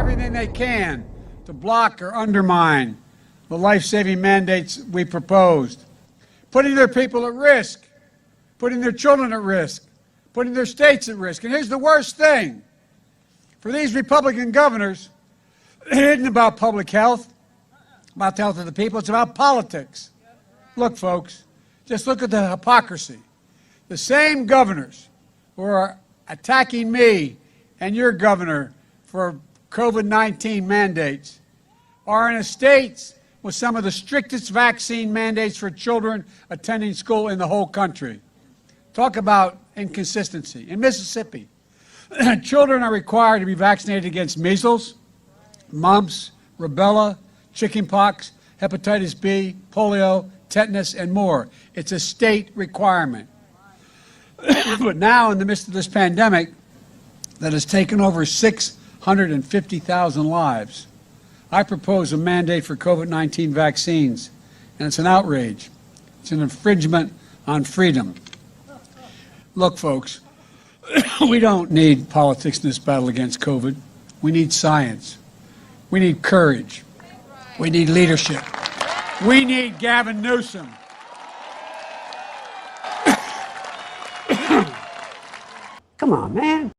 everything they can to block or undermine the life-saving mandates we proposed, putting their people at risk, putting their children at risk, putting their states at risk. And here's the worst thing. For these Republican governors, it isn't about public health, about the health of the people. It's about politics. Look, folks, just look at the hypocrisy. The same governors who are attacking me and your governor for COVID-19 mandates are in states with some of the strictest vaccine mandates for children attending school in the whole country. Talk about inconsistency. In Mississippi, children are required to be vaccinated against measles, mumps, rubella, chickenpox, hepatitis B, polio, tetanus, and more. It's a state requirement. But now, in the midst of this pandemic that has taken over 650,000 lives, I propose a mandate for COVID-19 vaccines, and it's an outrage. It's an infringement on freedom. Look, folks, we don't need politics in this battle against COVID. We need science. We need courage. We need leadership. We need Gavin Newsom. Come on, man.